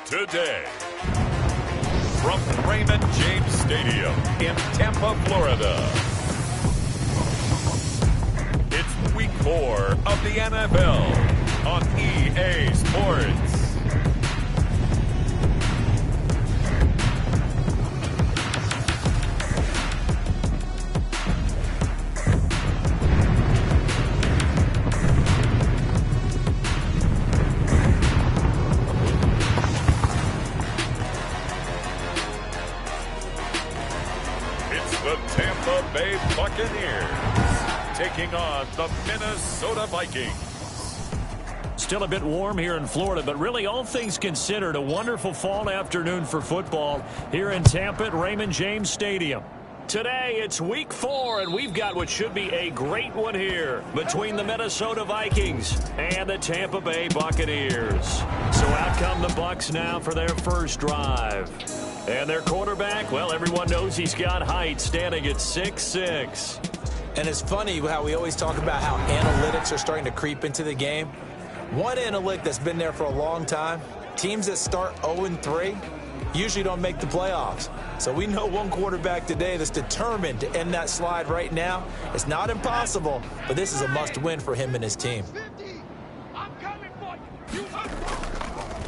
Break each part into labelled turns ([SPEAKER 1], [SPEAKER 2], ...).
[SPEAKER 1] Today, from Raymond James Stadium in Tampa, Florida, it's Week 4 of the NFL on EA Sports. The Tampa Bay Buccaneers taking on the Minnesota Vikings.
[SPEAKER 2] Still a bit warm here in Florida, but really all things considered, a wonderful fall afternoon for football here in Tampa at Raymond James Stadium. Today, it's Week 4, and we've got what should be a great one here between the Minnesota Vikings and the Tampa Bay Buccaneers. So out come the Bucs now for their first drive. And their quarterback, well, everyone knows he's got height, standing at 6'6".
[SPEAKER 3] And it's funny how we always talk about how analytics are starting to creep into the game. One analytic that's been there for a long time, teams that start 0-3 usually don't make the playoffs. So we know one quarterback today that's determined to end that slide right now. It's not impossible, but this is a must-win for him and his team.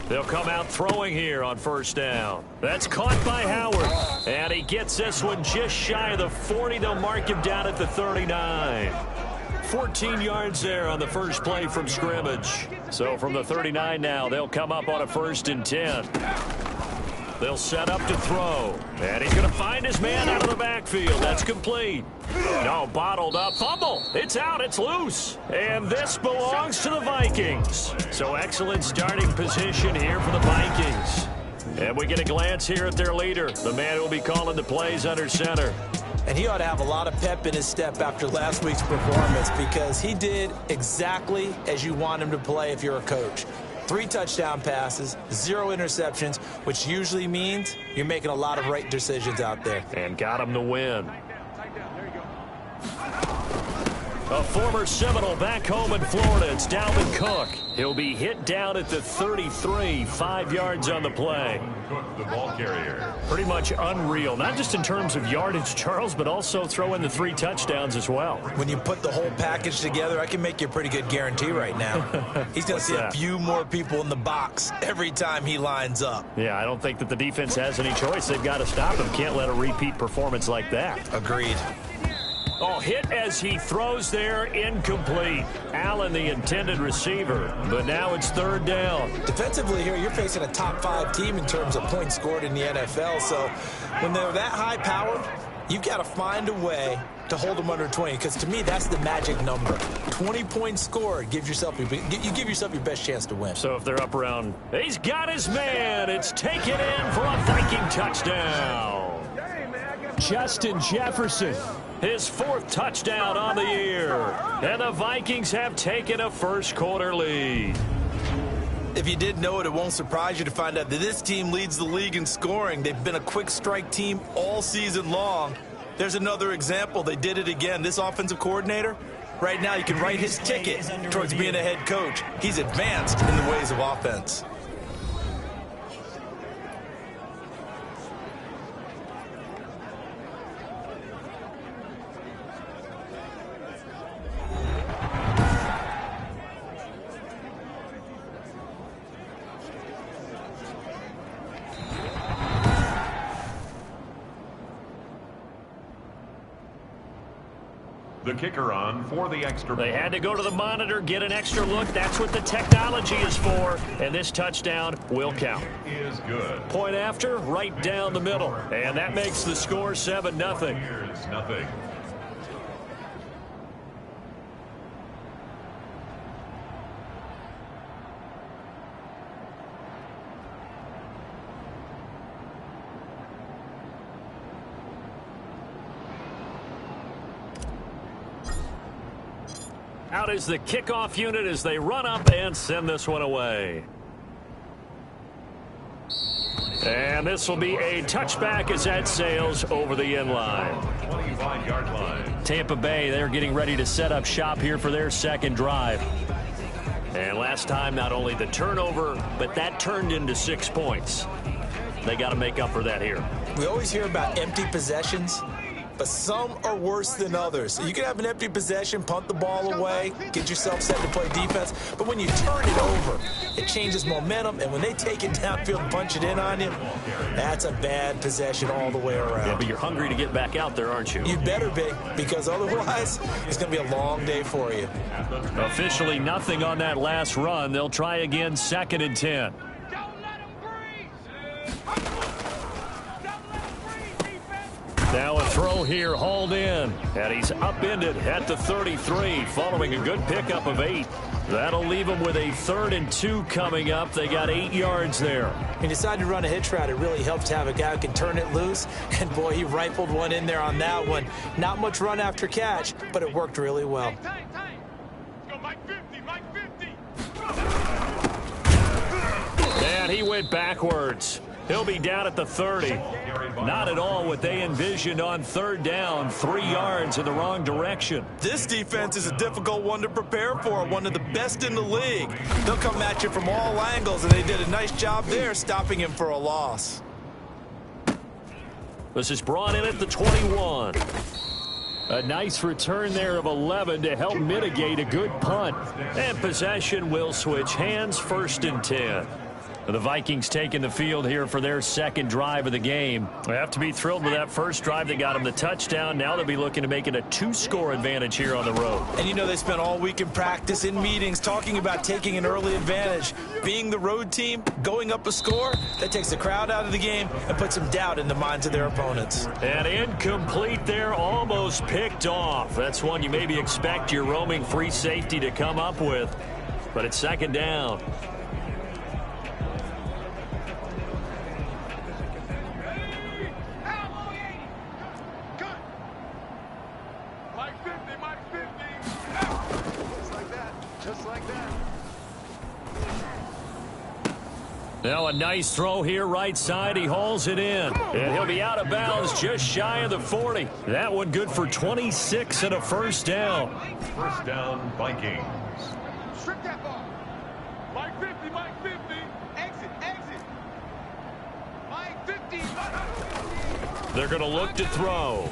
[SPEAKER 2] They'll come out throwing here on first down. That's caught by Howard. And he gets this one just shy of the 40. They'll mark him down at the 39. 14 yards there on the first play from scrimmage. So from the 39 now, they'll come up on a 1st and 10. They'll set up to throw. And he's going to find his man out of the backfield. That's complete. No, bottled up. Fumble. It's out. It's loose. And this belongs to the Vikings. So excellent starting position here for the Vikings. And we get a glance here at their leader, the man who will be calling the plays under center.
[SPEAKER 3] And he ought to have a lot of pep in his step after last week's performance because he did exactly as you want him to play if you're a coach. 3 touchdown passes, 0 interceptions, which usually means you're making a lot of right decisions out there.
[SPEAKER 2] And got him the win. A former Seminole back home in Florida. It's Dalvin Cook. He'll be hit down at the 33, 5 yards on the play.
[SPEAKER 1] Cook, the ball carrier.
[SPEAKER 2] Pretty much unreal, not just in terms of yardage, Charles, but also throw in the 3 touchdowns as well.
[SPEAKER 3] When you put the whole package together, I can make you a pretty good guarantee right now. He's going to see a few more people in the box every time he lines up.
[SPEAKER 2] Yeah, I don't think that the defense has any choice. They've got to stop him. Can't let a repeat performance like that.
[SPEAKER 3] Agreed.
[SPEAKER 2] Oh, hit as he throws there, incomplete. Allen, the intended receiver, but now it's 3rd down.
[SPEAKER 3] Defensively here, you're facing a top 5 team in terms of points scored in the NFL, so when they're that high-powered, you've got to find a way to hold them under 20, because to me, that's the magic number. 20 points scored, you give yourself your best chance to win.
[SPEAKER 2] So if they're up around, he's got his man. It's taken in for a Viking touchdown. Justin Jefferson. His 4th touchdown on the year. And the Vikings have taken a first-quarter lead.
[SPEAKER 3] If you didn't know it, it won't surprise you to find out that this team leads the league in scoring. They've been a quick strike team all season long. There's another example. They did it again. This offensive coordinator, right now you can write his ticket towards being a head coach. He's advanced in the ways of offense.
[SPEAKER 1] The kicker on for the extra point.
[SPEAKER 2] They had to go to the monitor, get an extra look. That's what the technology is for. And this touchdown will count.
[SPEAKER 1] Is good.
[SPEAKER 2] Point after, right down the middle. And that makes the score 7-0.
[SPEAKER 1] Nothing.
[SPEAKER 2] Out is the kickoff unit as they run up and send this one away. And this will be a touchback as that sails over the end line.
[SPEAKER 1] 25-yard line.
[SPEAKER 2] Tampa Bay, they're getting ready to set up shop here for their second drive. And last time, not only the turnover, but that turned into 6 points. They got to make up for that here.
[SPEAKER 3] We always hear about empty possessions, but some are worse than others. So you can have an empty possession, punt the ball away, get yourself set to play defense, but when you turn it over, it changes momentum, and when they take it downfield and punch it in on you, that's a bad possession all the way around.
[SPEAKER 2] Yeah, but you're hungry to get back out there, aren't you?
[SPEAKER 3] You better be, because otherwise, it's going to be a long day for you.
[SPEAKER 2] Officially nothing on that last run. They'll try again, 2nd and 10. Now a throw here, hauled in, and he's upended at the 33 following a good pickup of 8. That'll leave him with a 3rd and 2 coming up. They got 8 yards there.
[SPEAKER 3] He decided to run a hitch route. It really helps to have a guy who can turn it loose, and boy, he rifled one in there on that one. Not much run after catch, but it worked really well.
[SPEAKER 2] And he went backwards. He'll be down at the 30. Not at all what they envisioned on 3rd down. 3 yards in the wrong direction.
[SPEAKER 3] This defense is a difficult one to prepare for, one of the best in the league. They'll come at you from all angles, and they did a nice job there stopping him for a loss.
[SPEAKER 2] This is brought in at the 21. A nice return there of 11 to help mitigate a good punt. And possession will switch hands, 1st and 10. The Vikings taking the field here for their 2nd drive of the game. They have to be thrilled with that first drive that got them the touchdown. Now they'll be looking to make it a 2-score advantage here on the road.
[SPEAKER 3] And you know they spent all week in practice, in meetings, talking about taking an early advantage. Being the road team, going up a score, that takes the crowd out of the game and puts some doubt in the minds of their opponents.
[SPEAKER 2] And incomplete there, almost picked off. That's one you maybe expect your roaming free safety to come up with. But it's 2nd down. Now a nice throw here, right side. He hauls it in. And he'll be out of bounds just shy of the 40. That one good for 26 and a 1st down.
[SPEAKER 1] 1st down, Vikings.
[SPEAKER 4] Strip that ball. Mike 50, Mike 50. Exit, exit. Mike 50.
[SPEAKER 2] They're going to look to throw.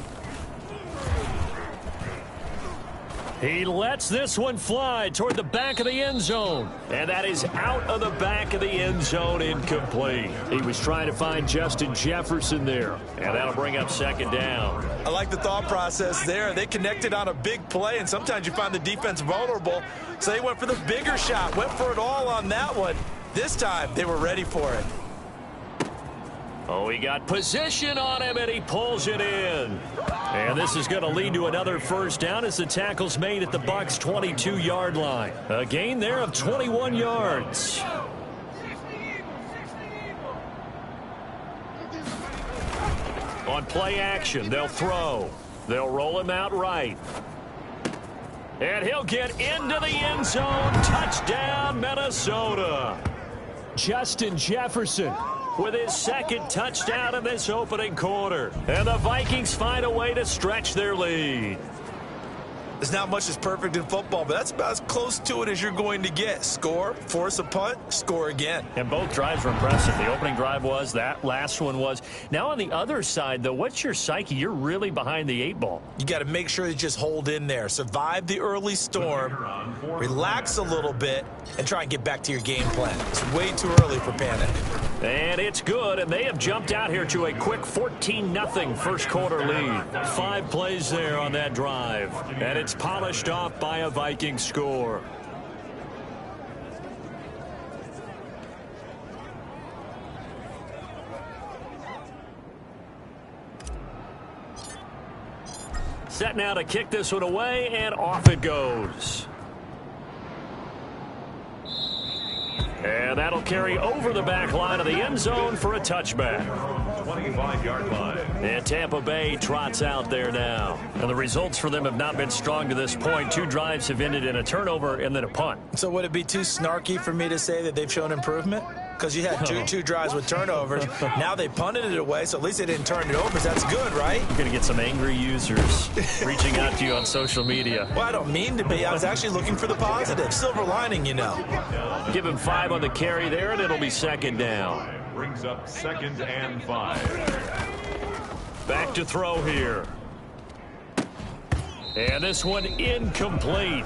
[SPEAKER 2] He lets this one fly toward the back of the end zone. And that is out of the back of the end zone, incomplete. He was trying to find Justin Jefferson there. And that'll bring up 2nd down.
[SPEAKER 3] I like the thought process there. They connected on a big play, and sometimes you find the defense vulnerable. So they went for the bigger shot, went for it all on that one. This time, they were ready for it.
[SPEAKER 2] Oh, he got position on him, and he pulls it in. And this is going to lead to another 1st down as the tackle's made at the Bucs' 22-yard line. A gain there of 21 yards. On play action, they'll throw. They'll roll him out right. And he'll get into the end zone. Touchdown, Minnesota. Justin Jefferson with his 2nd touchdown in this opening quarter. And the Vikings find a way to stretch their lead.
[SPEAKER 3] There's not much that's perfect in football, but that's about as close to it as you're going to get. Score, force a punt, score again.
[SPEAKER 2] And both drives were impressive. The opening drive was, that last one was. Now on the other side, though, what's your psyche? You're really behind the 8 ball.
[SPEAKER 3] You got to make sure you just hold in there. Survive the early storm, relax a little bit, and try and get back to your game plan. It's way too early for panic.
[SPEAKER 2] And it's good, and they have jumped out here to a quick 14-0 first quarter lead. 5 plays there on that drive. And it's polished off by a Viking score. Set now to kick this one away, and off it goes. And that'll carry over the back line of the end zone for a touchback.
[SPEAKER 1] 25-yard line.
[SPEAKER 2] And Tampa Bay trots out there now. And the results for them have not been strong to this point. 2 drives have ended in a turnover and then a punt.
[SPEAKER 3] So would it be too snarky for me to say that they've shown improvement? because you had two drives with turnovers. Now they punted it away, so at least they didn't turn it over. So that's good, right?
[SPEAKER 2] You're going to get some angry users reaching out to you on social media.
[SPEAKER 3] Well, I don't mean to be. I was actually looking for the positive. Silver lining, you know.
[SPEAKER 2] Give him 5 on the carry there, and it'll be second down.
[SPEAKER 1] Brings up 2nd and 5.
[SPEAKER 2] Back to throw here. And this one incomplete.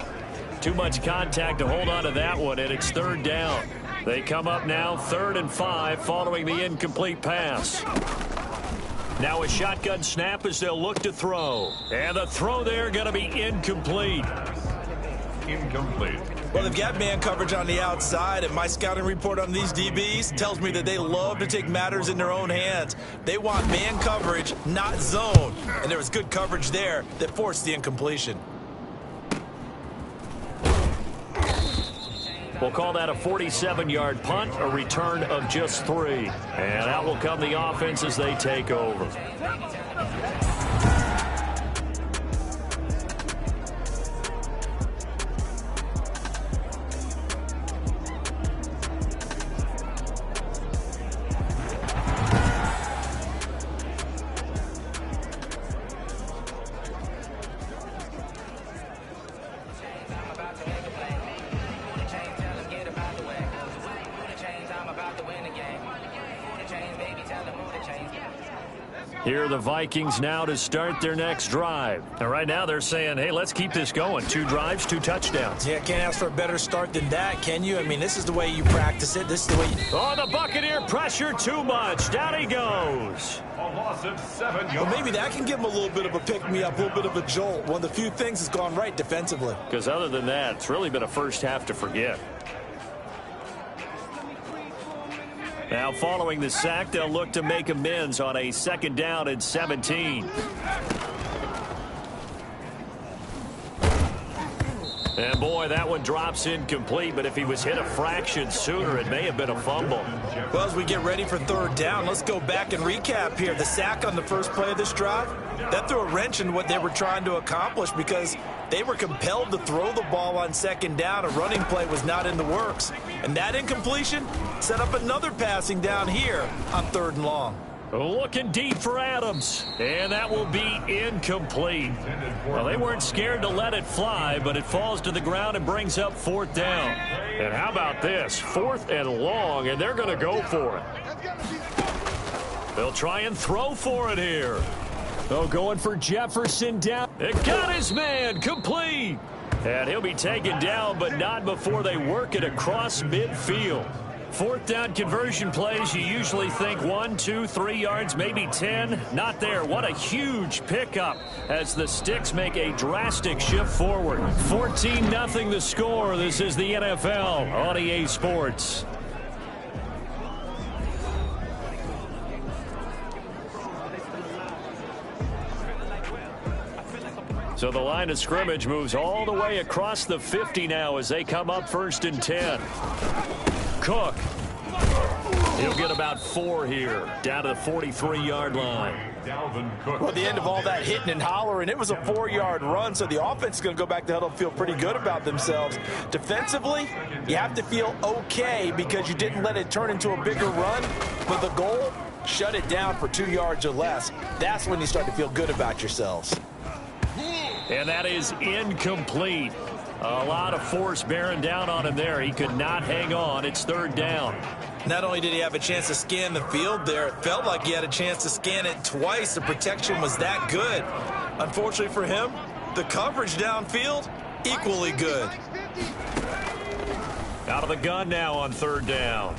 [SPEAKER 2] Too much contact to hold on to that one, and it's 3rd down. They come up now 3rd and 5 following the incomplete pass. Now a shotgun snap as they'll look to throw. And the throw there going to be incomplete.
[SPEAKER 1] Incomplete.
[SPEAKER 3] Well, they've got man coverage on the outside, and my scouting report on these DBs tells me that they love to take matters in their own hands. They want man coverage, not zone. And there was good coverage there that forced the incompletion.
[SPEAKER 2] We'll call that a 47-yard punt, a return of just 3. And out will come the offense as they take over. Here are the Vikings now to start their next drive. And right now they're saying, hey, let's keep this going. 2 drives, 2 touchdowns.
[SPEAKER 3] Yeah, can't ask for a better start than that, can you? I mean, this is the way you practice it. This is the way you...
[SPEAKER 2] Oh, the Buccaneer pressure too much. Down he goes.
[SPEAKER 1] A loss of 7 yards.
[SPEAKER 3] Well, maybe that can give him a little bit of a pick-me-up, a little bit of a jolt. One of the few things that's gone right defensively.
[SPEAKER 2] Because other than that, it's really been a first half to forget. Now, following the sack, they'll look to make amends on a 2nd down and 17. And, boy, that one drops incomplete, but if he was hit a fraction sooner, it may have been a fumble.
[SPEAKER 3] Well, as we get ready for 3rd down, let's go back and recap here. The sack on the first play of this drive, that threw a wrench in what they were trying to accomplish because they were compelled to throw the ball on 2nd down. A running play was not in the works. And that incompletion set up another passing down here on 3rd and long.
[SPEAKER 2] Looking deep for Adams, and that will be incomplete. Well, they weren't scared to let it fly, but it falls to the ground and brings up 4th down. And how about this? 4th and long, and they're going to go for it. They'll try and throw for it here. Oh, going for Jefferson down. It got his man complete. And he'll be taken down, but not before they work it across midfield. 4th down conversion plays, you usually think 1, 2, 3 yards, maybe 10. Not there. What a huge pickup as the Sticks make a drastic shift forward. 14-0 the score. This is the NFL on EA Sports. So the line of scrimmage moves all the way across the 50 now as they come up 1st and 10. Cook. He'll get about 4 here, down to the 43-yard line.
[SPEAKER 3] Well, at the end of all that hitting and hollering, it was a 4-yard run, so the offense is going to go back to huddle and feel pretty good about themselves. Defensively, you have to feel okay because you didn't let it turn into a bigger run, but the goal, shut it down for 2 yards or less. That's when you start to feel good about yourselves.
[SPEAKER 2] And that is incomplete. A lot of force bearing down on him there. He could not hang on. It's 3rd down.
[SPEAKER 3] Not only did he have a chance to scan the field there, it felt like he had a chance to scan it twice. The protection was that good. Unfortunately for him, the coverage downfield, equally good.
[SPEAKER 2] Out of the gun now on 3rd down.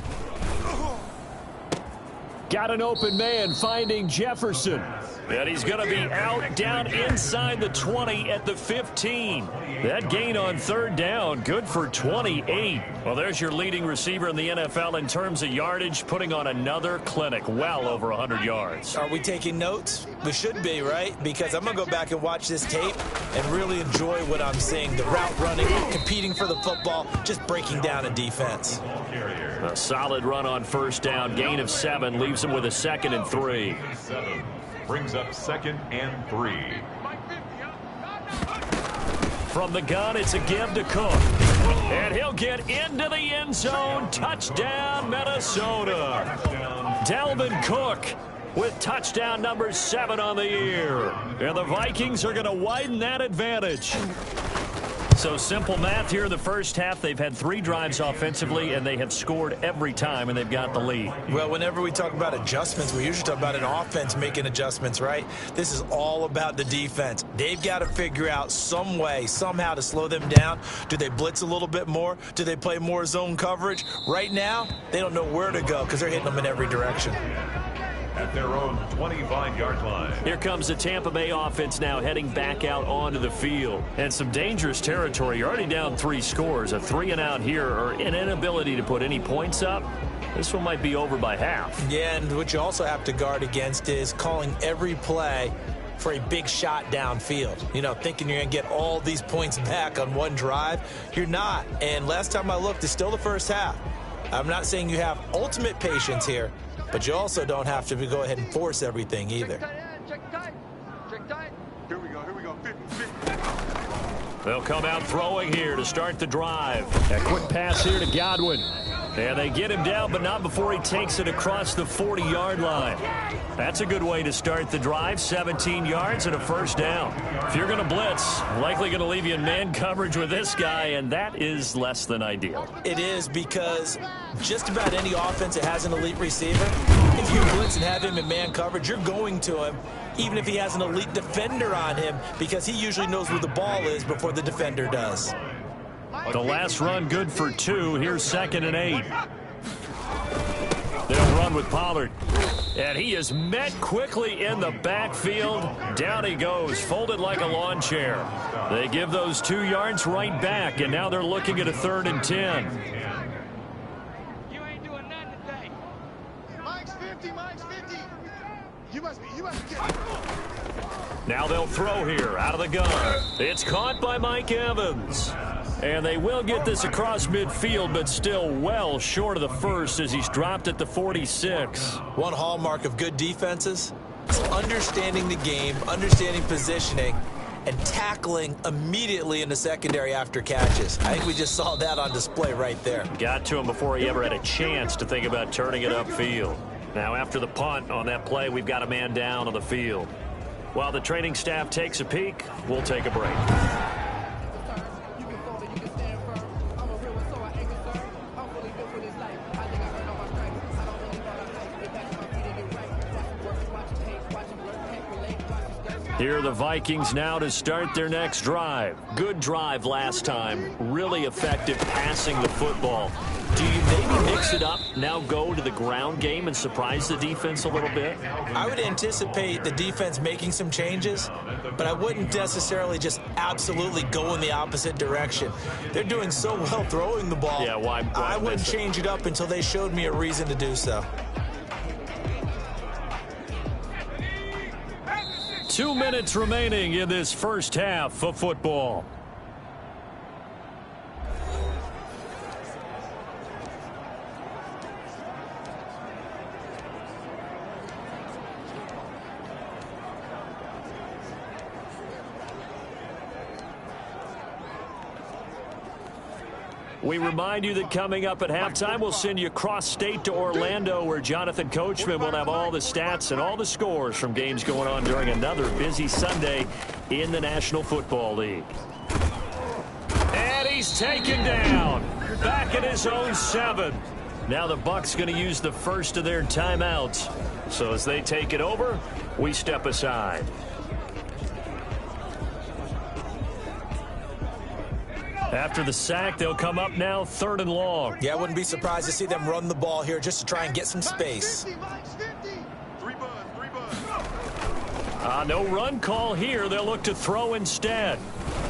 [SPEAKER 2] Got an open man finding Jefferson. And he's going to be out down inside the 20 at the 15. That gain on 3rd down, good for 28. Well, there's your leading receiver in the NFL in terms of yardage, putting on another clinic, well over 100 yards.
[SPEAKER 3] Are we taking notes? We should be, right? Because I'm going to go back and watch this tape and really enjoy what I'm seeing. The route running, competing for the football, just breaking down a defense.
[SPEAKER 2] A solid run on 1st down, gain of 7, leaves him with a 2nd and 3.
[SPEAKER 1] Brings up 2nd and 3.
[SPEAKER 2] From the gun, it's a give to Cook. And he'll get into the end zone. Touchdown, Minnesota. Dalvin Cook with touchdown number 7 on the year. And the Vikings are going to widen that advantage. So simple math here in the first half. They've had 3 drives offensively, and they have scored every time, and they've got the lead.
[SPEAKER 3] Well, whenever we talk about adjustments, we usually talk about an offense making adjustments, right? This is all about the defense. They've got to figure out some way, somehow to slow them down. Do they blitz a little bit more? Do they play more zone coverage? Right now, they don't know where to go because they're hitting them in every direction.
[SPEAKER 1] At their own 25-yard line.
[SPEAKER 2] Here comes the Tampa Bay offense now heading back out onto the field. And some dangerous territory. You're already down 3 scores. A 3-and-out here, or an inability to put any points up. This one might be over by half.
[SPEAKER 3] Yeah, and what you also have to guard against is calling every play for a big shot downfield. You know, thinking you're going to get all these points back on one drive. You're not. And last time I looked, it's still the first half. I'm not saying you have ultimate patience here, but you also don't have to go ahead and force everything either.
[SPEAKER 4] Check tight. Check tight. Here we go. 50.
[SPEAKER 2] They'll come out throwing here to start the drive. A quick pass here to Godwin. And they get him down, but not before he takes it across the 40-yard line. That's a good way to start the drive. 17 yards and a first down. If you're going to blitz, likely going to leave you in man coverage with this guy, and that is less than ideal.
[SPEAKER 3] It is, because just about any offense that has an elite receiver, if you blitz and have him in man coverage, you're going to him, even if he has an elite defender on him, because he usually knows where the ball is before the defender does.
[SPEAKER 2] The last run good for 2. Here's 2nd and 8. They'll run with Pollard. And he is met quickly in the backfield. Down he goes, folded like a lawn chair. They give those 2 yards right back, and now they're looking at a 3rd and 10.
[SPEAKER 4] You ain't doing nothing today. Mike's 50. You must be getting.
[SPEAKER 2] Now they'll throw here out of the gun. It's caught by Mike Evans. And they will get this across midfield, but still well short of the first as he's dropped at the 46.
[SPEAKER 3] One hallmark of good defenses is understanding the game, understanding positioning, and tackling immediately in the secondary after catches. I think we just saw that on display right there.
[SPEAKER 2] Got to him before he ever had a chance to think about turning it upfield. Now after the punt on that play, we've got a man down on the field. While the training staff takes a peek, we'll take a break. Here are the Vikings now to start their next drive. Good drive last time. Really effective passing the football. Do you maybe mix it up, now go to the ground game and surprise the defense a little bit?
[SPEAKER 3] I would anticipate the defense making some changes, but I wouldn't necessarily just absolutely go in the opposite direction. They're doing so well throwing the ball.
[SPEAKER 2] Yeah, why
[SPEAKER 3] I wouldn't change it up until they showed me a reason to do so.
[SPEAKER 2] 2 minutes remaining in this first half of football. We remind you that coming up at halftime, we'll send you cross-state to Orlando, where Jonathan Coachman will have all the stats and all the scores from games going on during another busy Sunday in the National Football League. And he's taken down. Back at his own 7. Now the Bucs going to use the first of their timeouts. So as they take it over, we step aside. After the sack, they'll come up now 3rd and long.
[SPEAKER 3] Yeah, I wouldn't be surprised to see them run the ball here just to try and get some space.
[SPEAKER 2] No run call here. They'll look to throw instead.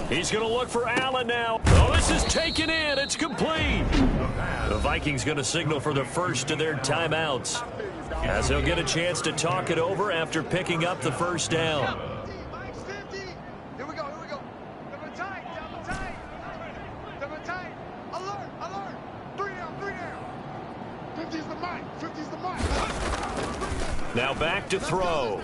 [SPEAKER 2] He's going to look for Allen now. Oh, this is taken in. It's complete. The Vikings going to signal for the first of their timeouts, as they'll get a chance to talk it over after picking up the first down. Now back to throw.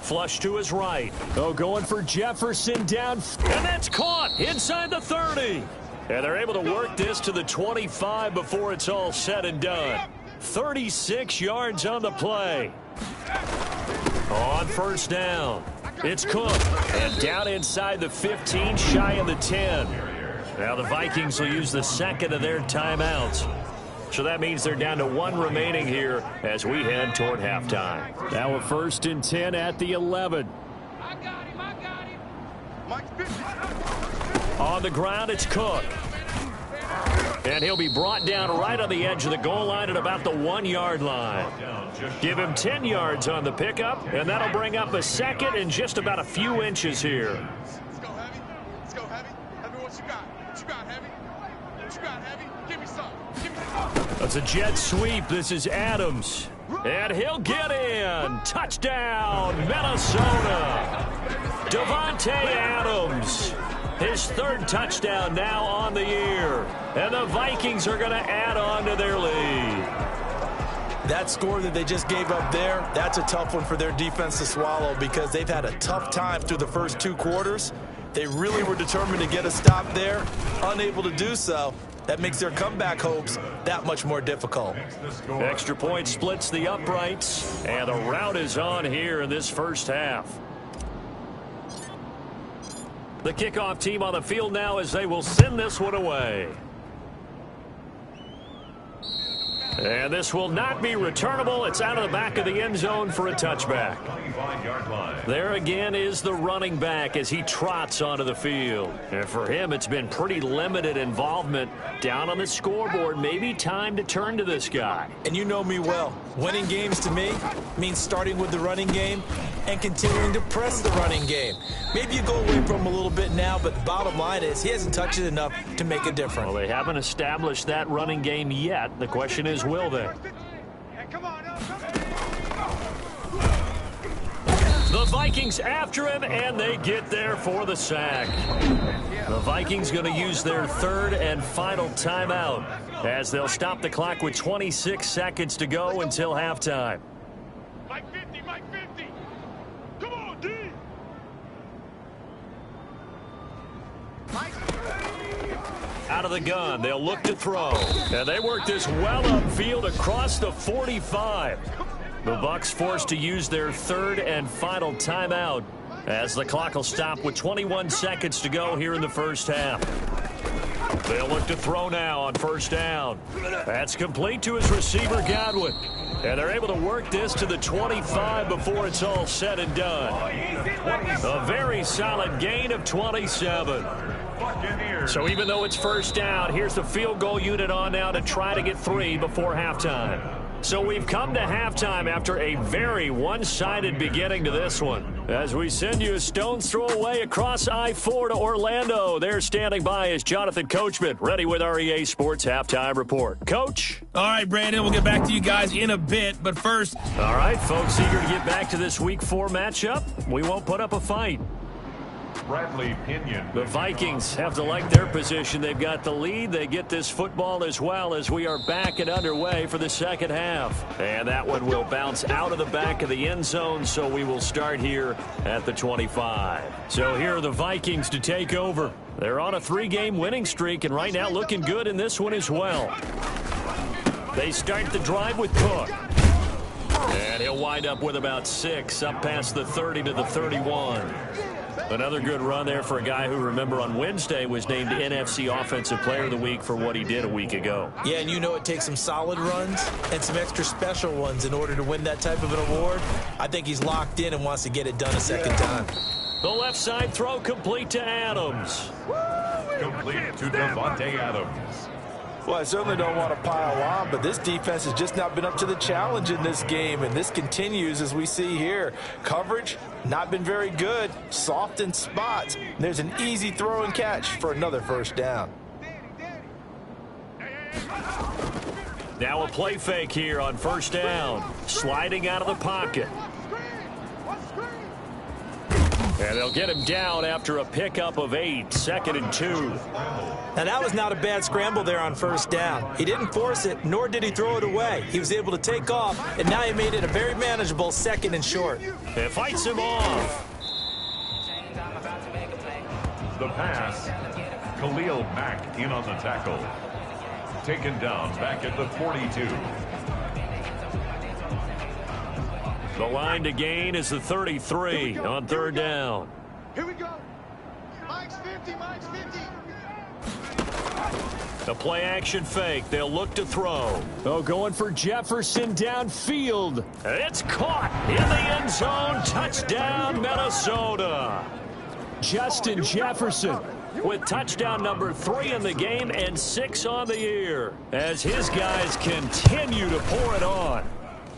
[SPEAKER 2] flush to his right. Oh, going for Jefferson down. And that's caught inside the 30. And they're able to work this to the 25 before it's all said and done. 36 yards on the play. On first down, it's Cook. And down inside the 15, shy of the 10. Now the Vikings will use the second of their timeouts. So that means they're down to 1 remaining here as we head toward halftime. Now a 1st and 10 at the 11.
[SPEAKER 4] I got him. Mike's 50.
[SPEAKER 2] On the ground, it's Cook. And he'll be brought down right on the edge of the goal line at about the 1-yard line. Give him 10 yards on the pickup, and that'll bring up a second in just about a few inches here.
[SPEAKER 4] Let's go, Heavy. Let's go, Heavy. Heavy, what you got? What you got, Heavy? What you got, Heavy? Give me some. Give me some.
[SPEAKER 2] That's a jet sweep. This is Adams. And he'll get in. Touchdown, Minnesota. Davante Adams. His 3rd touchdown now on the year. And the Vikings are going to add on to their lead.
[SPEAKER 3] That score that they just gave up there, that's a tough one for their defense to swallow because they've had a tough time through the first 2 quarters. They really were determined to get a stop there, unable to do so. That makes their comeback hopes that much more difficult.
[SPEAKER 2] Extra point splits the uprights, and the rout is on here in this first half. The kickoff team on the field now as they will send this one away. And this will not be returnable. It's out of the back of the end zone for a touchback. There again is the running back as he trots onto the field. And for him, it's been pretty limited involvement down on the scoreboard. Maybe time to turn to this guy.
[SPEAKER 3] And you know me well. Winning games to me means starting with the running game and continuing to press the running game. Maybe you go away from him a little bit now, but the bottom line is he hasn't touched it enough to make a difference.
[SPEAKER 2] Well, they haven't established that running game yet. The question is, will they? The Vikings after him, and they get there for the sack. The Vikings going to use their 3rd and final timeout as they'll stop the clock with 26 seconds to go until halftime.
[SPEAKER 4] Mike 50, Mike 50. Come on, D.
[SPEAKER 2] Out of the gun, they'll look to throw. And they work this well upfield across the 45. The Bucs forced to use their 3rd and final timeout as the clock will stop with 21 seconds to go here in the first half. They'll look to throw now on first down. That's complete to his receiver, Godwin. And they're able to work this to the 25 before it's all said and done. A very solid gain of 27. So even though it's first down, here's the field goal unit on now to try to get 3 before halftime. So we've come to halftime after a very one-sided beginning to this one. As we send you a stone's throw away across I-4 to Orlando. There standing by is Jonathan Coachman, ready with our EA Sports Halftime Report. Coach?
[SPEAKER 5] All right, Brandon, we'll get back to you guys in a bit, but first...
[SPEAKER 2] All right, folks, eager to get back to this Week 4 matchup. We won't put up a fight.
[SPEAKER 1] Bradley Pinion.
[SPEAKER 2] The Vikings have to like their position. They've got the lead. They get this football as well as we are back and underway for the second half. And that one will bounce out of the back of the end zone, so we will start here at the 25. So here are the Vikings to take over. They're on a 3-game winning streak, and right now looking good in this one as well. They start the drive with Cook. And he'll wind up with about 6 up past the 30 to the 31. Another good run there for a guy who, remember, on Wednesday was named NFC Offensive Player of the Week for what he did a week ago.
[SPEAKER 3] Yeah, and you know it takes some solid runs and some extra special ones in order to win that type of an award. I think he's locked in and wants to get it done a second time.
[SPEAKER 2] The left side throw complete to Adams.
[SPEAKER 1] Complete to Davante Adams.
[SPEAKER 3] Well, I certainly don't want to pile on, but this defense has just not been up to the challenge in this game, and this continues as we see here. Coverage, not been very good, soft in spots. There's an easy throw and catch for another first down.
[SPEAKER 2] Now a play fake here on first down. Sliding out of the pocket. And they'll get him down after a pickup of 8, 2nd and 2.
[SPEAKER 3] Now, that was not a bad scramble there on first down. He didn't force it, nor did he throw it away. He was able to take off, and now he made it a very manageable 2nd and short.
[SPEAKER 2] It fights him off.
[SPEAKER 1] The pass. Khalil Mack in on the tackle. Taken down back at the 42.
[SPEAKER 2] The line to gain is the 33 on 3rd down.
[SPEAKER 4] Here we go. Mike's 50, Mike's 50.
[SPEAKER 2] The play action fake. They'll look to throw. Oh, going for Jefferson downfield. It's caught in the end zone. Touchdown, Minnesota. Justin Jefferson with touchdown number 3 in the game and 6 on the year as his guys continue to pour it on.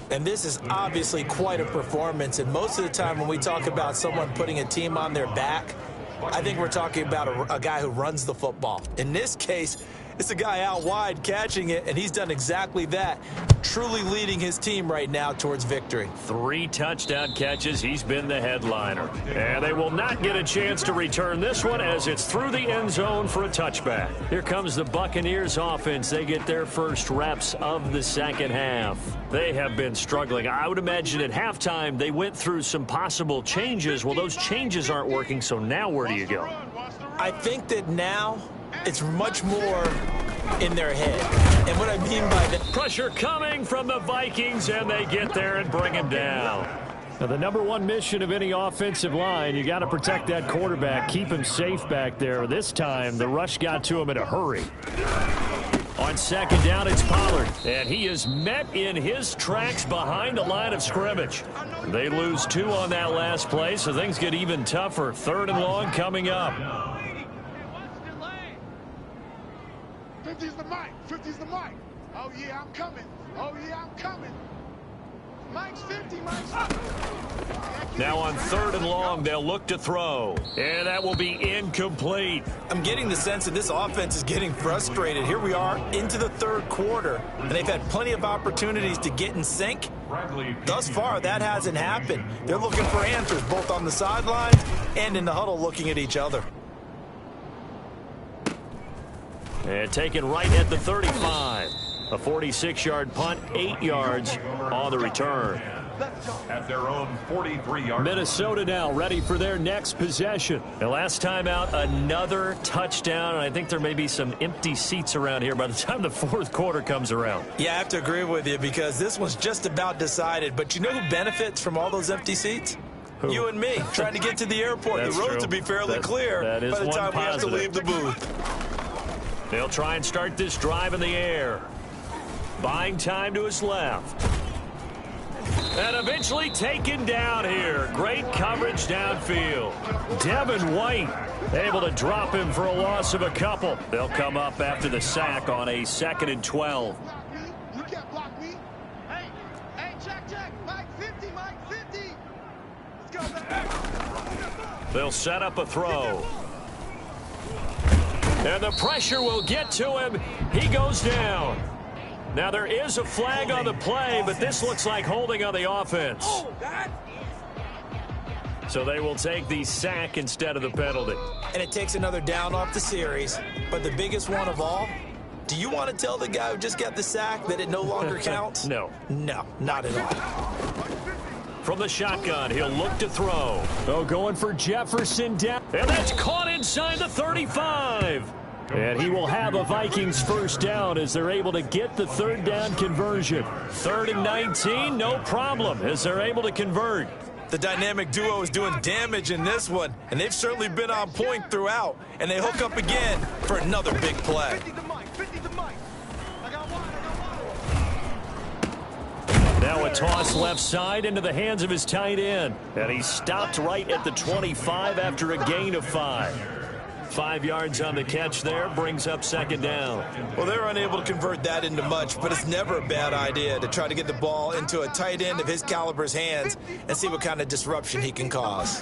[SPEAKER 3] And this is obviously quite a performance. And most of the time when we talk about someone putting a team on their back, I think we're talking about a guy who runs the football. In this case, it's a guy out wide catching it, and he's done exactly that, truly leading his team right now towards victory.
[SPEAKER 2] 3 touchdown catches. He's been the headliner. And they will not get a chance to return this one as it's through the end zone for a touchback. Here comes the Buccaneers offense. They get their first reps of the second half. They have been struggling. I would imagine at halftime they went through some possible changes. Well, those changes aren't working, so now where do you go?
[SPEAKER 3] I think that now it's much more in their head. And what I mean by that,
[SPEAKER 2] Pressure coming from the Vikings, and they get there and bring him down. Now, the number 1 mission of any offensive line, you got to protect that quarterback, keep him safe back there. This time, the rush got to him in a hurry. On 2nd down, it's Pollard, and he is met in his tracks behind the line of scrimmage. They lose 2 on that last play, so things get even tougher. 3rd and long coming up.
[SPEAKER 4] 50's the mic. 50's the mic. Oh, yeah, I'm coming. Oh, yeah, I'm coming. Mike's 50, Mike's 50.
[SPEAKER 2] Now on 3rd and long, they'll look to throw. And that will be incomplete.
[SPEAKER 3] I'm getting the sense that this offense is getting frustrated. Here we are into the 3rd quarter, and they've had plenty of opportunities to get in sync. Thus far, that hasn't happened. They're looking for answers both on the sidelines and in the huddle looking at each other.
[SPEAKER 2] And taken right at the 35. A 46-yard punt, 8 yards on the return.
[SPEAKER 1] At their own 43-yard.
[SPEAKER 2] Minnesota now ready for their next possession. And last time out, another touchdown. And I think there may be some empty seats around here by the time the 4th quarter comes around.
[SPEAKER 3] Yeah, I have to agree with you because this one's just about decided. But you know who benefits from all those empty seats? Who? You and me, trying to get to the airport. The roads will be fairly clear by the time we have to leave the booth.
[SPEAKER 2] They'll try and start this drive in the air. Buying time to his left. And eventually taken down here. Great coverage downfield. Devin White able to drop him for a loss of a couple. They'll come up after the sack on a 2nd and 12.
[SPEAKER 4] You can't block me. Hey, check. Mike 50, Mike 50. Let's go back.
[SPEAKER 2] They'll set up a throw. And the pressure will get to him. He goes down. Now, there is a flag on the play, but this looks like holding on the offense. So they will take the sack instead of the penalty.
[SPEAKER 3] And it takes another down off the series. But the biggest one of all, do you want to tell the guy who just got the sack that it no longer counts?
[SPEAKER 2] No.
[SPEAKER 3] No, not at all.
[SPEAKER 2] From the shotgun, he'll look to throw. Oh, going for Jefferson down. And that's caught inside the 35. And he will have a Vikings first down as they're able to get the 3rd down conversion. 3rd and 19, no problem as they're able to convert.
[SPEAKER 3] The dynamic duo is doing damage in this one, and they've certainly been on point throughout. And they hook up again for another big play.
[SPEAKER 4] 50 to Mike, 50 to Mike. I got one.
[SPEAKER 2] Now a toss left side into the hands of his tight end. And he stopped right at the 25 after a gain of 5. 5 yards on the catch there, brings up 2nd down.
[SPEAKER 3] Well, they're unable to convert that into much, but it's never a bad idea to try to get the ball into a tight end of his caliber's hands and see what kind of disruption he can cause.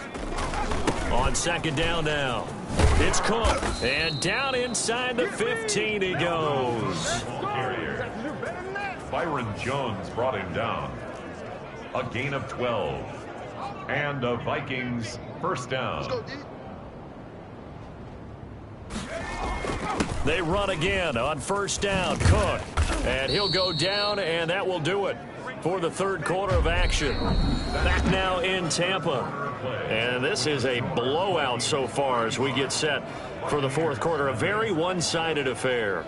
[SPEAKER 2] On 2nd down now. It's caught. And down inside the 15 he goes.
[SPEAKER 1] Byron Jones brought him down. A gain of 12. And the Vikings First down.
[SPEAKER 4] Let's go, D.
[SPEAKER 2] They run again on first down. Cook. And he'll go down, and that will do it for the third quarter of action. Back now in Tampa. And this is a blowout so far as we get set for the fourth quarter. A very one-sided affair.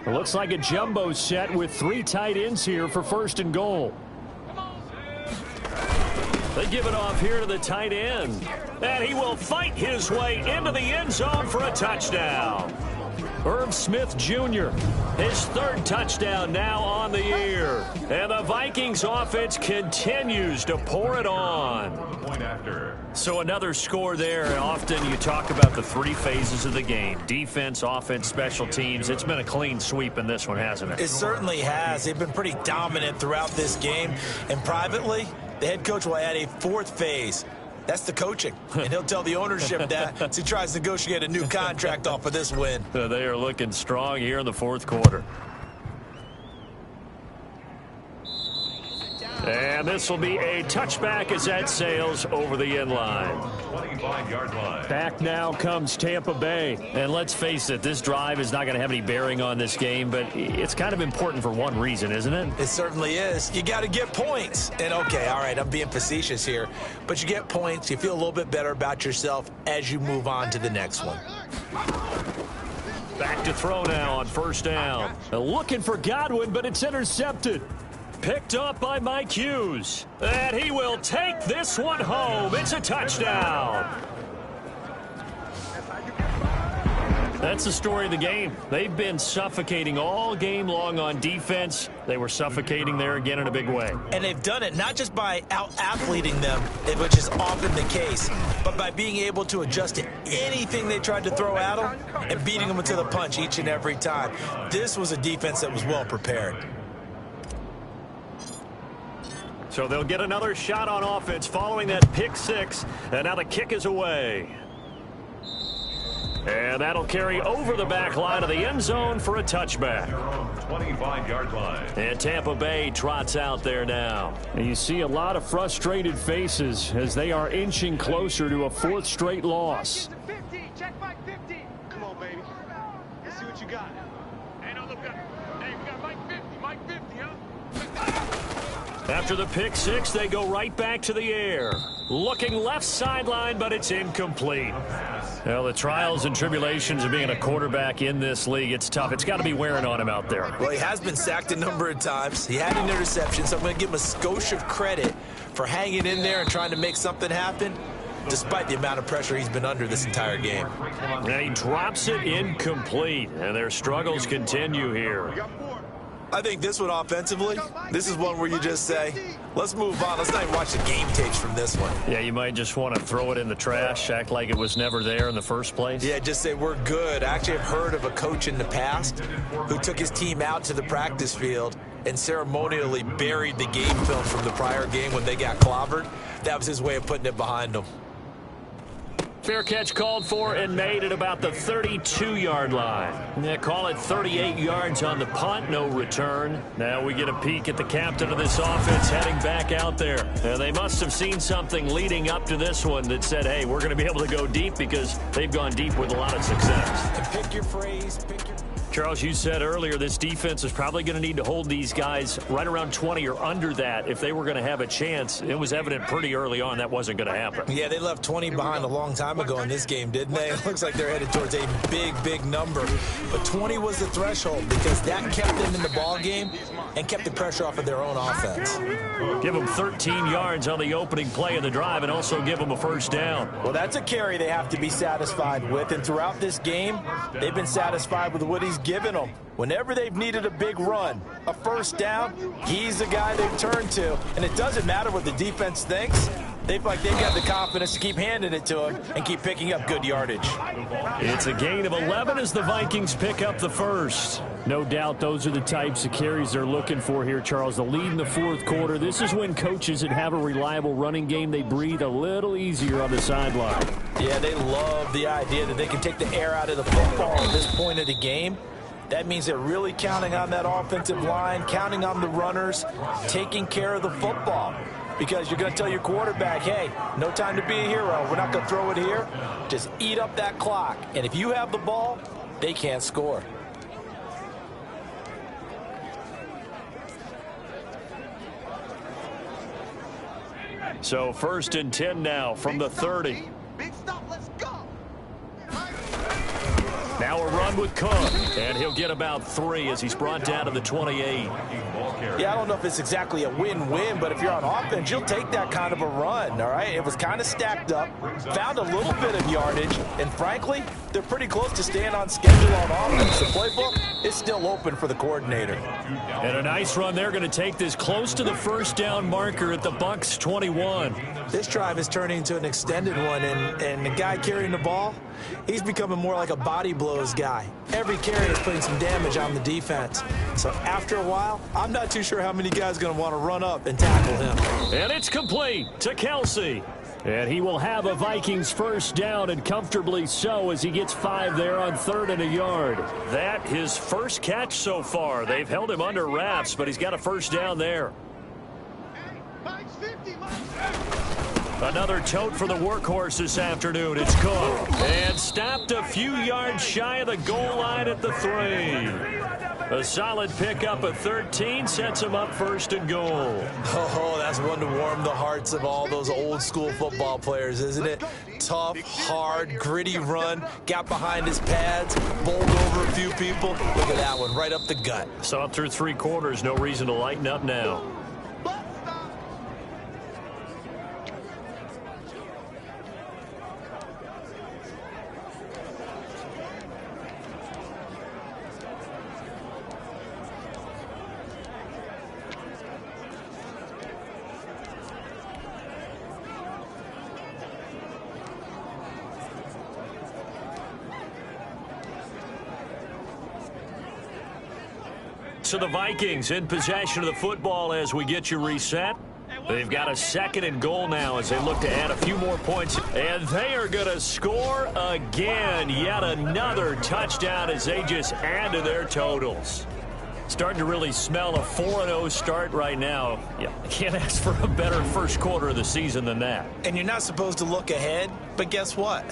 [SPEAKER 6] It looks like a jumbo set with 3 tight ends here for first and goal.
[SPEAKER 2] They give it off here to the tight end. And he will fight his way into the end zone for a touchdown. Herb Smith Jr., his third touchdown now on the year. And the Vikings offense continues to pour it on.
[SPEAKER 1] Point after.
[SPEAKER 2] So another score there. And often you talk about the 3 phases of the game. Defense, offense, special teams. It's been a clean sweep in this one, hasn't it?
[SPEAKER 3] It certainly has. They've been pretty dominant throughout this game. And privately, the head coach will add a 4th phase. That's the coaching. And he'll tell the ownership that as he tries to negotiate a new contract off of this win.
[SPEAKER 2] They are looking strong here in the fourth quarter. And this will be a touchback as that sails over the end line.
[SPEAKER 1] 25-yard line.
[SPEAKER 6] Back now comes Tampa Bay.
[SPEAKER 2] And let's face it, this drive is not going to have any bearing on this game, but it's kind of important for one reason, isn't it?
[SPEAKER 3] It certainly is. You got to get points. And, okay, all right, I'm being facetious here. But you get points. You feel a little bit better about yourself as you move on to the next one.
[SPEAKER 2] Back to throw now on first down.
[SPEAKER 6] Looking for Godwin, but it's intercepted.
[SPEAKER 2] Picked up by Mike Hughes. And he will take this one home. It's a touchdown. That's the story of the game. They've been suffocating all game long on defense. They were suffocating there again in a big way.
[SPEAKER 3] And they've done it not just by out-athleting them, which is often the case, but by being able to adjust to anything they tried to throw at them and beating them to the punch each and every time. This was a defense that was well prepared.
[SPEAKER 2] So they'll get another shot on offense following that pick 6. And now the kick is away. And that'll carry over the back line of the end zone for a touchback.
[SPEAKER 1] 25-yard line.
[SPEAKER 2] And Tampa Bay trots out there now.
[SPEAKER 6] And you see a lot of frustrated faces as they are inching closer to a 4th straight loss.
[SPEAKER 4] 50, check Mike 50. Come on, baby. Let's see what you got. Hey, no, look, hey, we got Mike 50, Mike 50, huh?
[SPEAKER 2] After the pick 6, they go right back to the air. Looking left sideline, but it's incomplete. Well, the trials and tribulations of being a quarterback in this league, it's tough. It's got to be wearing on him out there.
[SPEAKER 3] Well, he has been sacked a number of times. He had an interception, so I'm going to give him a skosh of credit for hanging in there and trying to make something happen, despite the amount of pressure he's been under this entire game.
[SPEAKER 2] And he drops it incomplete, and their struggles continue here.
[SPEAKER 3] I think this one offensively, this is one where you just say, let's move on. Let's not even watch the game tapes from this one.
[SPEAKER 2] Yeah, you might just want to throw it in the trash, act like it was never there in the first place.
[SPEAKER 3] Yeah, just say we're good. I actually have heard of a coach in the past who took his team out to the practice field and ceremonially buried the game film from the prior game when they got clobbered. That was his way of putting it behind them.
[SPEAKER 2] Fair catch called for and made at about the 32-yard line. Yeah, call it 38 yards on the punt, no return. Now we get a peek at the captain of this offense heading back out there. And they must have seen something leading up to this one that said, hey, we're going to be able to go deep because they've gone deep with a lot of success.
[SPEAKER 3] And pick your phrase, pick your...
[SPEAKER 2] Charles, you said earlier this defense is probably going to need to hold these guys right around 20 or under that if they were going to have a chance. It was evident pretty early on that wasn't going to happen.
[SPEAKER 3] Yeah, they left 20 behind a long time ago in this game, didn't they? It looks like they're headed towards a big, big number. But 20 was the threshold because that kept them in the ball game and kept the pressure off of their own offense.
[SPEAKER 2] Give them 13 yards on the opening play of the drive and also give them a first down.
[SPEAKER 7] Well, that's a carry they have to be satisfied with. And throughout this game, they've been satisfied with what he's given them. Whenever they've needed a big run, a first down, he's the guy they've turned to. And it doesn't matter what the defense thinks. They've got the confidence to keep handing it to him and keep picking up good yardage.
[SPEAKER 2] It's a gain of 11 as the Vikings pick up the first.
[SPEAKER 6] No doubt those are the types of carries they're looking for here, Charles. The lead in the fourth quarter. This is when coaches that have a reliable running game, they breathe a little easier on the sideline.
[SPEAKER 7] Yeah, they love the idea that they can take the air out of the football at this point of the game. That means they're really counting on that offensive line, counting on the runners, taking care of the football. because you're going to tell your quarterback, hey, no time to be a hero. We're not going to throw it here. Just eat up that clock. And if you have the ball, they can't score.
[SPEAKER 2] So 1st and 10 now from the 30.
[SPEAKER 4] Big stop, let's go.
[SPEAKER 2] Now a run with Cook, and he'll get about 3 as he's brought down to the 28.
[SPEAKER 7] Yeah, I don't know if it's exactly a win-win, but if you're on offense, you'll take that kind of a run, all right? It was kind of stacked up, found a little bit of yardage, and frankly, they're pretty close to staying on schedule on offense. The playbook is still open for the coordinator.
[SPEAKER 2] And a nice run. They're going to take this close to the first down marker at the Bucs 21.
[SPEAKER 3] This drive is turning into an extended one, and the guy carrying the ball, he's becoming more like a body blows guy. Every carry is putting some damage on the defense. So after a while, I'm not too sure how many guys are going to want to run up and tackle him.
[SPEAKER 2] And it's complete to Kelsey.
[SPEAKER 6] And he will have a Vikings first down, and comfortably so, as he gets 5 there on 3rd and a yard.
[SPEAKER 2] That his first catch so far. They've held him under wraps, but he's got a first down there.
[SPEAKER 4] Mike's 50, Mike's 50.
[SPEAKER 2] Another tote for the workhorse this afternoon. It's Cook. And stopped a few yards shy of the goal line at the 3. A solid pickup of 13 sets him up 1st and goal.
[SPEAKER 3] Oh, that's one to warm the hearts of all those old-school football players, isn't it? Tough, hard, gritty run, got behind his pads, bowled over a few people. Look at that one, right up the gut.
[SPEAKER 2] Saw it through 3 quarters. No reason to lighten up now. So the Vikings in possession of the football as we get you reset. They've got a 2nd and goal now as they look to add a few more points. And they are going to score again. Yet another touchdown as they just add to their totals. Starting to really smell a 4-0 start right now. Yeah, can't ask for a better first quarter of the season than that.
[SPEAKER 3] And you're not supposed to look ahead, but guess what?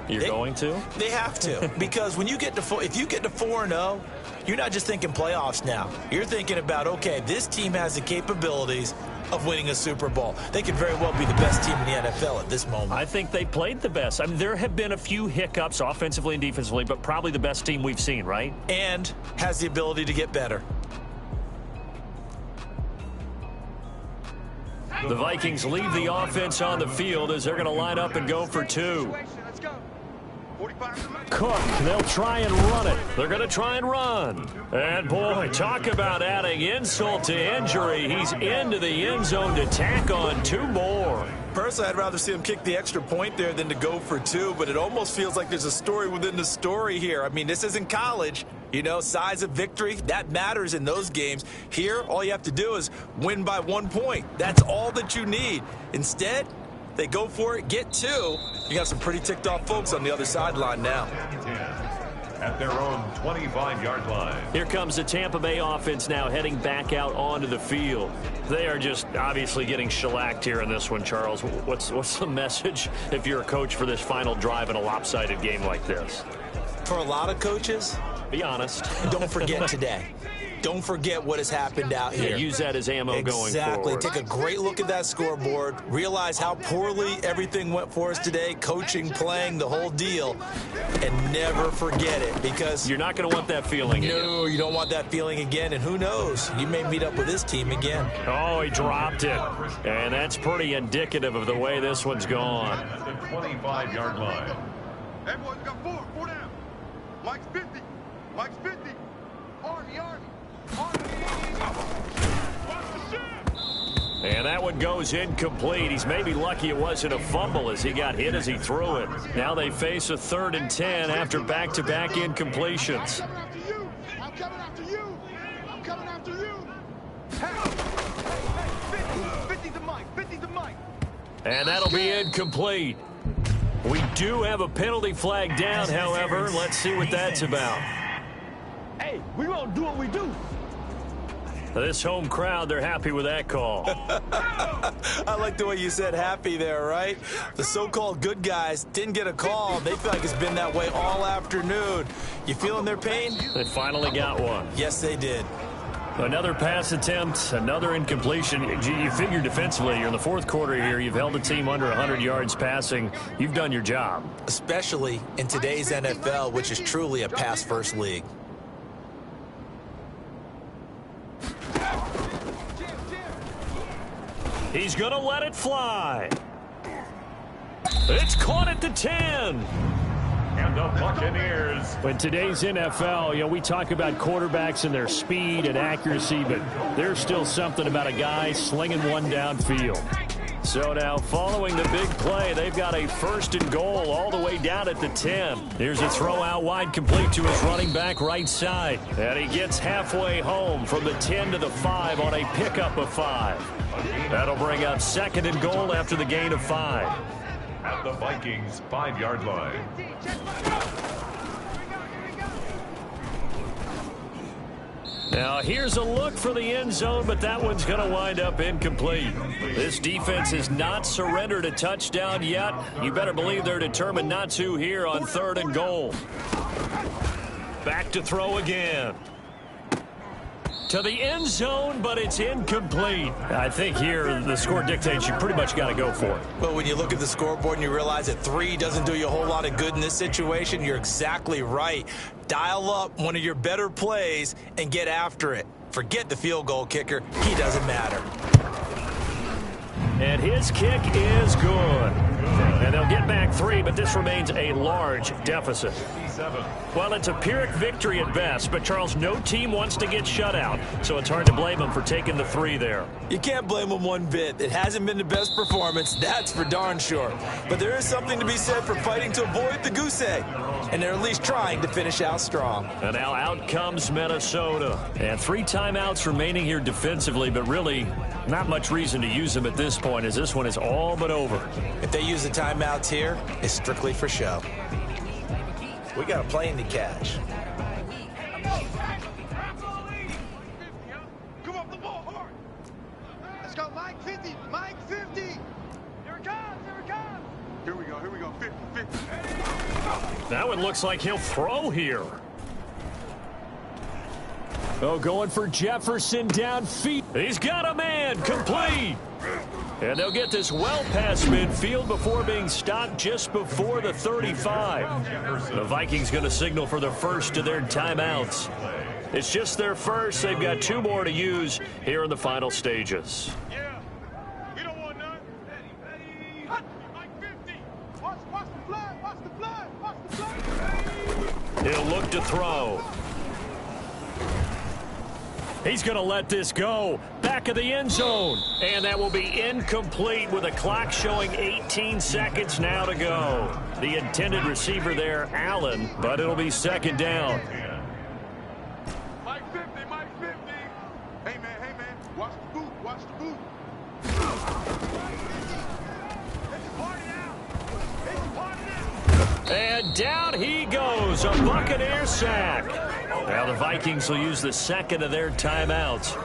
[SPEAKER 2] You're going to?
[SPEAKER 3] They have to, because when you get to if you get to 4-0, you're not just thinking playoffs now. You're thinking about, okay, this team has the capabilities of winning a Super Bowl. They could very well be the best team in the NFL at this moment.
[SPEAKER 2] I think they played the best. I mean, there have been a few hiccups offensively and defensively, but probably the best team we've seen, right?
[SPEAKER 3] And has the ability to get better.
[SPEAKER 2] The Vikings leave the offense on the field as they're going to line up and go for 2. Cook, they'll try and run it. They're going to try and run. And, boy, talk about adding insult to injury. He's into the end zone to tack on 2 more.
[SPEAKER 3] Personally, I'd rather see him kick the extra point there than to go for 2, but it almost feels like there's a story within the story here. I mean, this isn't college. You know, size of victory, that matters in those games. Here, all you have to do is win by 1 point. That's all that you need. Instead, they go for it, get 2. You got some pretty ticked off folks on the other sideline now.
[SPEAKER 1] At their own 25-yard line.
[SPEAKER 2] Here comes the Tampa Bay offense now heading back out onto the field. They are just obviously getting shellacked here in this one, Charles. What's the message if you're a coach for this final drive in a lopsided game like this?
[SPEAKER 3] For a lot of coaches,
[SPEAKER 2] be honest.
[SPEAKER 3] Don't forget today. Don't forget what has happened out here.
[SPEAKER 2] Yeah, use that as ammo going forward.
[SPEAKER 3] Exactly. Take a great look at that scoreboard. Realize how poorly everything went for us today. Coaching, playing, the whole deal. And never forget it, because
[SPEAKER 2] you're not going to want that feeling again.
[SPEAKER 3] No, you don't want that feeling again. And who knows? You may meet up with this team again.
[SPEAKER 2] Oh, he dropped it. And that's pretty indicative of the way this one's gone.
[SPEAKER 1] At the 25-yard line.
[SPEAKER 4] Hey, boys, we got 4 down. Mike's 50. Mike's 50. Army.
[SPEAKER 2] And that one goes incomplete. He's maybe lucky it wasn't a fumble as he got hit as he threw it. Now they face a 3rd and 10 after back-to-back incompletions.
[SPEAKER 4] I'm coming after you. I'm coming after you. 50 to Mike. 50 to Mike.
[SPEAKER 2] And that'll be incomplete. We do have a penalty flag down, however. Let's see what that's about.
[SPEAKER 8] Hey, we gonna do what we do.
[SPEAKER 2] This home crowd, they're happy with that call.
[SPEAKER 7] I like the way you said happy there, right? The so-called good guys didn't get a call. They feel like it's been that way all afternoon. You feeling their pain?
[SPEAKER 2] They finally got one.
[SPEAKER 7] Yes, they did.
[SPEAKER 2] Another pass attempt, another incompletion. You figure defensively, you're in the fourth quarter here. You've held a team under 100 yards passing. You've done your job.
[SPEAKER 7] Especially in today's NFL, which is truly a pass-first league.
[SPEAKER 2] He's going to let it fly. It's caught at the 10.
[SPEAKER 1] And the Buccaneers.
[SPEAKER 6] In today's NFL, we talk about quarterbacks and their speed and accuracy, but there's still something about a guy slinging one downfield.
[SPEAKER 2] So now, following the big play, they've got a 1st and goal all the way down at the 10. Here's a throw out wide, complete to his running back right side. And he gets halfway home from the 10 to the 5 on a pickup of 5. That'll bring up 2nd and goal after the gain of 5.
[SPEAKER 1] At the Vikings 5-yard line.
[SPEAKER 2] Now here's a look for the end zone, but that one's going to wind up incomplete. This defense has not surrendered a touchdown yet. You better believe they're determined not to here on 3rd and goal. Back to throw again. To the end zone, but it's incomplete. I think here the score dictates you pretty much got to go for it.
[SPEAKER 7] Well, when you look at the scoreboard and you realize that 3 doesn't do you a whole lot of good in this situation, you're exactly right. Dial up one of your better plays and get after it. Forget the field goal kicker. He doesn't matter.
[SPEAKER 2] And his kick is good. And they'll get back 3, but this remains a large deficit. Well, it's a Pyrrhic victory at best, but, Charles, no team wants to get shut out, so it's hard to blame them for taking the 3 there.
[SPEAKER 7] You can't blame them one bit. It hasn't been the best performance, that's for darn sure. But there is something to be said for fighting to avoid the goose egg, and they're at least trying to finish out strong.
[SPEAKER 2] And now out comes Minnesota. And 3 timeouts remaining here defensively, but really not much reason to use them at this point, as this one is all but over.
[SPEAKER 7] If they use the timeouts here, it's strictly for show. We got a plane to catch.
[SPEAKER 4] Come up the ball hard. Let's go, Mike 50. Mike 50. Here it comes. Here it comes. Here we go. Here we go. 50. 50.
[SPEAKER 2] That one looks like he'll throw here.
[SPEAKER 6] Oh, going for Jefferson downfield.
[SPEAKER 2] He's got a man, complete. And they'll get this well past midfield before being stopped just before the 35. The Vikings going to signal for their first of their timeouts. It's just their first. They've got 2 more to use here in the final stages.
[SPEAKER 4] Yeah. We don't want none. Mike 50. Watch the blood. Watch the blood. Watch the blood.
[SPEAKER 2] He'll look to throw. He's going to let this go. Back of the end zone. And that will be incomplete with a clock showing 18 seconds now to go. The intended receiver there, Allen, but it'll be 2nd down.
[SPEAKER 4] Mike 50. Mike 50. Hey, man. Watch the boot. Watch the boot. Let the party out. Let the party out.
[SPEAKER 2] And down he goes. A Buccaneer sack. Now the Vikings will use the 2nd of their timeouts.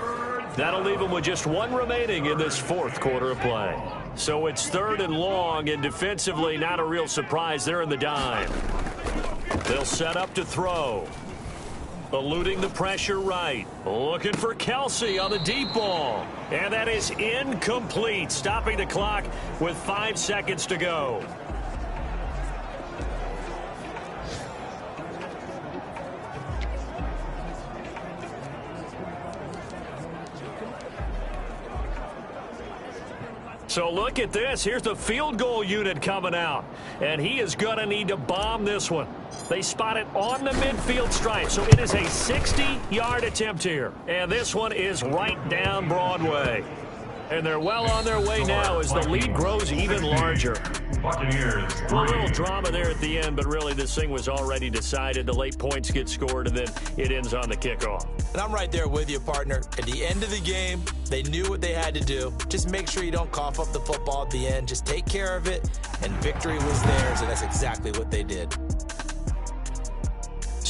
[SPEAKER 2] That'll leave them with just 1 remaining in this 4th quarter of play. So it's 3rd and long, and defensively not a real surprise. They're in the dime. They'll set up to throw. Eluding the pressure right. Looking for Kelsey on the deep ball. And that is incomplete, stopping the clock with 5 seconds to go. So look at this. Here's the field goal unit coming out. And he is going to need to bomb this one. They spot it on the midfield stripe. So it is a 60-yard attempt here. And this one is right down Broadway. And they're well on their way now as the lead grows even larger.
[SPEAKER 1] Buccaneers.
[SPEAKER 2] A little drama there at the end, but really this thing was already decided. The late points get scored, and then it ends on the kickoff.
[SPEAKER 7] And I'm right there with you, partner. At the end of the game, they knew what they had to do. Just make sure you don't cough up the football at the end. Just take care of it, and victory was theirs, and that's exactly what they did.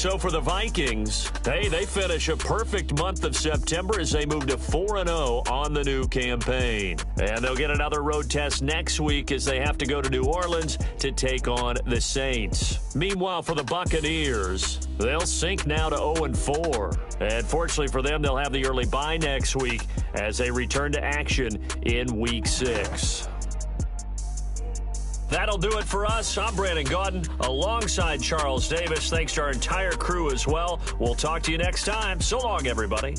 [SPEAKER 2] So for the Vikings, hey, they finish a perfect month of September as they move to 4-0 on the new campaign. And they'll get another road test next week as they have to go to New Orleans to take on the Saints. Meanwhile, for the Buccaneers, they'll sink now to 0-4. And fortunately for them, they'll have the early bye next week as they return to action in Week 6. That'll do it for us. I'm Brandon Gaudin alongside Charles Davis. Thanks to our entire crew as well. We'll talk to you next time. So long, everybody.